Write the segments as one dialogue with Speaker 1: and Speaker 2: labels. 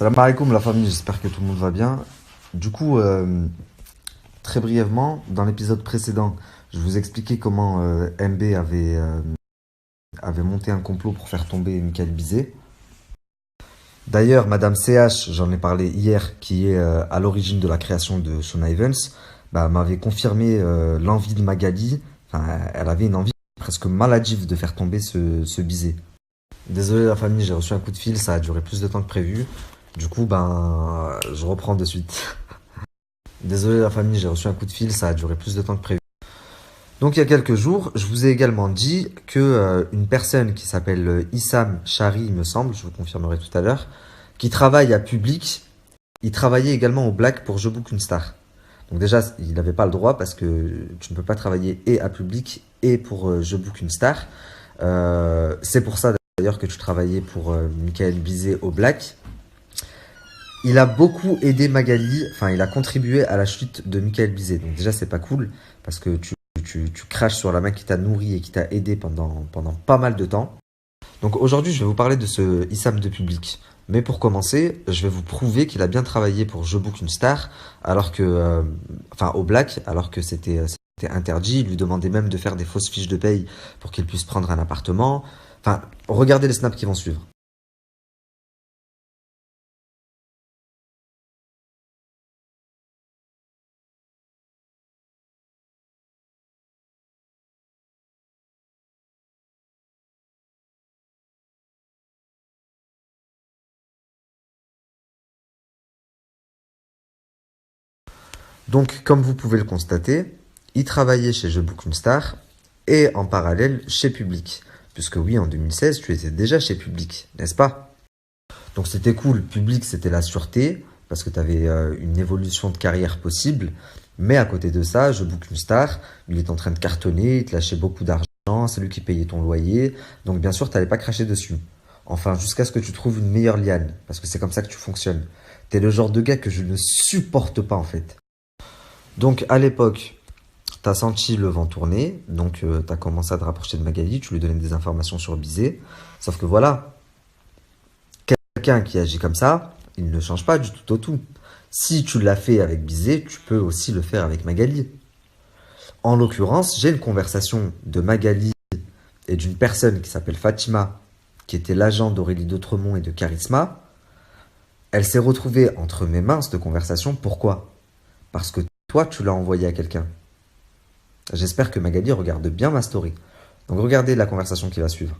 Speaker 1: Salam alaikum la famille, j'espère que tout le monde va bien. Du coup, très brièvement, dans l'épisode précédent, je vous expliquais comment MB avait monté un complot pour faire tomber Michael Bizet. D'ailleurs, Madame CH, j'en ai parlé hier, qui est à l'origine de la création de Shona Evans, bah, m'avait confirmé l'envie de Magali. Enfin, elle avait une envie presque maladive de faire tomber ce Bizet. Désolé la famille, j'ai reçu un coup de fil, ça a duré plus de temps que prévu. Du coup, ben, je reprends de suite. Désolé la famille, j'ai reçu un coup de fil, ça a duré plus de temps que prévu. Donc il y a quelques jours, je vous ai également dit que une personne qui s'appelle Issam Shari, il me semble, je vous confirmerai tout à l'heure, qui travaille à Public, il travaillait également au Black pour Je Book une Star. Donc déjà, il n'avait pas le droit parce que tu ne peux pas travailler et à Public et pour Je Book une Star. C'est pour ça d'ailleurs que tu travaillais pour Michael Bizet au Black. Il a beaucoup aidé Magali, enfin il a contribué à la chute de Michael Bizet. Donc déjà c'est pas cool parce que tu craches sur la main qui t'a nourri et qui t'a aidé pendant pas mal de temps. Donc aujourd'hui je vais vous parler de ce Issam de Public. Mais pour commencer, je vais vous prouver qu'il a bien travaillé pour Je Book une Star, alors que, enfin au Black, alors que c'était interdit. Il lui demandait même de faire des fausses fiches de paye pour qu'il puisse prendre un appartement. Enfin, regardez les snaps qui vont suivre. Donc, comme vous pouvez le constater, il travaillait chez Je Book une Star et en parallèle chez Public. Puisque oui, en 2016, tu étais déjà chez Public, n'est-ce pas? Donc c'était cool. Public, c'était la sûreté, parce que tu avais une évolution de carrière possible. Mais à côté de ça, Je Book une Star, il est en train de cartonner, il te lâchait beaucoup d'argent, c'est lui qui payait ton loyer. Donc bien sûr, tu n'allais pas cracher dessus. Enfin, jusqu'à ce que tu trouves une meilleure liane, parce que c'est comme ça que tu fonctionnes. T'es le genre de gars que je ne supporte pas en fait. Donc à l'époque, t'as senti le vent tourner, donc t'as commencé à te rapprocher de Magali, tu lui donnais des informations sur Bizet. Sauf que voilà, quelqu'un qui agit comme ça, il ne change pas du tout au tout. Si tu l'as fait avec Bizet, tu peux aussi le faire avec Magali. En l'occurrence, j'ai une conversation de Magali et d'une personne qui s'appelle Fatima, qui était l'agent d'Aurélie d'Autremont et de Charisma. Elle s'est retrouvée entre mes mains, cette conversation. Pourquoi? Parce que toi, tu l'as envoyée à quelqu'un. J'espère que Magali regarde bien ma story. Donc regardez la conversation qui va suivre.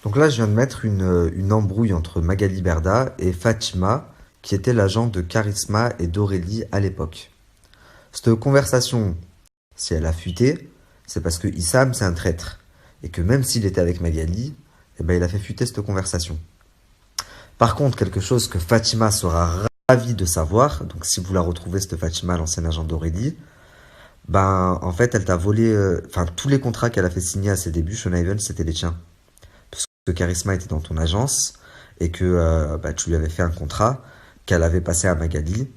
Speaker 1: Donc là, je viens de mettre une embrouille entre Magali Berda et Fatima, qui était l'agent de Charisma et d'Aurélie à l'époque. Cette conversation, si elle a fuité, c'est parce que Issam, c'est un traître. Et que même s'il était avec Magali, eh ben, il a fait fuiter cette conversation. Par contre, quelque chose que Fatima sera ravie de savoir, donc si vous la retrouvez, cette Fatima, l'ancienne agent d'Aurélie, ben, en fait, elle t'a volé, enfin, tous les contrats qu'elle a fait signer à ses débuts, Sean Evans, c'était les tiens. Parce que Charisma était dans ton agence et que bah, tu lui avais fait un contrat qu'elle avait passé à Magali.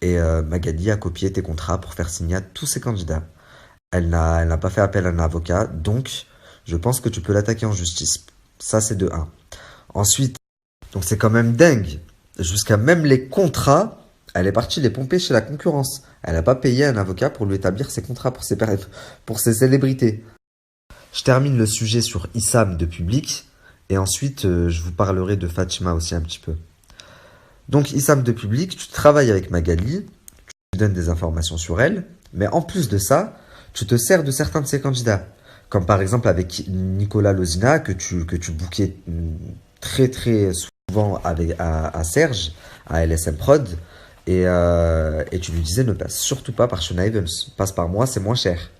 Speaker 1: Et Magali a copié tes contrats pour faire signer à tous ses candidats. Elle n'a pas fait appel à un avocat, donc je pense que tu peux l'attaquer en justice. Ça, c'est de un. Ensuite, donc c'est quand même dingue. Jusqu'à même les contrats, elle est partie les pomper chez la concurrence. Elle n'a pas payé un avocat pour lui établir ses contrats pour ses célébrités. Je termine le sujet sur Issam de Public et ensuite je vous parlerai de Fatima aussi un petit peu. Donc Issam de Public, tu travailles avec Magali, tu donnes des informations sur elle, mais en plus de ça, tu te sers de certains de ses candidats. Comme par exemple avec Nicolas Lozina que tu bookais très très souvent à Serge, à LSM Prod, et tu lui disais ne passe surtout pas par Sean Evans, passe par moi, c'est moins cher.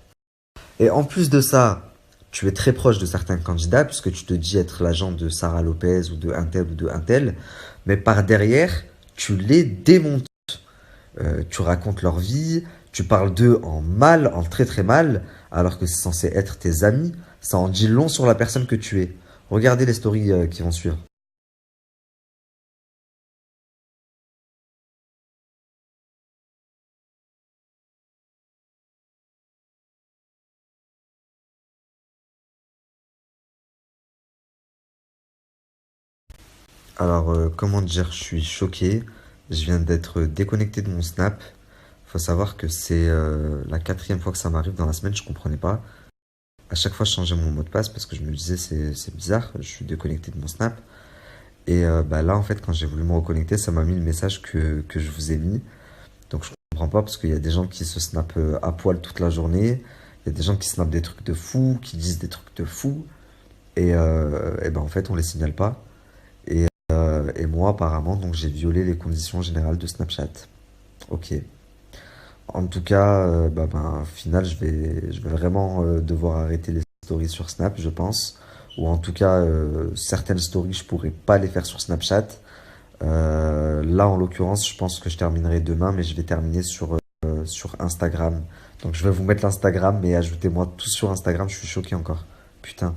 Speaker 1: Et en plus de ça, tu es très proche de certains candidats, puisque tu te dis être l'agent de Sarah Lopez ou de un tel, mais par derrière, tu les démontes. Tu racontes leur vie, tu parles d'eux en mal, en très très mal, alors que c'est censé être tes amis. Ça en dit long sur la personne que tu es. Regardez les stories qui vont suivre. Alors, comment dire, je suis choqué. Je viens d'être déconnecté de mon Snap. Faut savoir que c'est la quatrième fois que ça m'arrive dans la semaine, je comprenais pas. À chaque fois, je changeais mon mot de passe parce que je me disais c'est bizarre, je suis déconnecté de mon Snap. Et bah là, en fait, quand j'ai voulu me reconnecter, ça m'a mis le message que je vous ai mis. Donc je comprends pas parce qu'il y a des gens qui se snapent à poil toute la journée. Il y a des gens qui snapent des trucs de fous, qui disent des trucs de fous. Et ben en fait, on les signale pas. Et moi, apparemment, donc j'ai violé les conditions générales de Snapchat. Ok. En tout cas, au final, je vais vraiment devoir arrêter les stories sur Snap, je pense. Ou en tout cas, certaines stories, je pourrais pas les faire sur Snapchat. Là, en l'occurrence, je pense que je terminerai demain, mais je vais terminer sur Instagram. Donc, je vais vous mettre l'Instagram, mais ajoutez-moi tous sur Instagram, je suis choqué encore. Putain.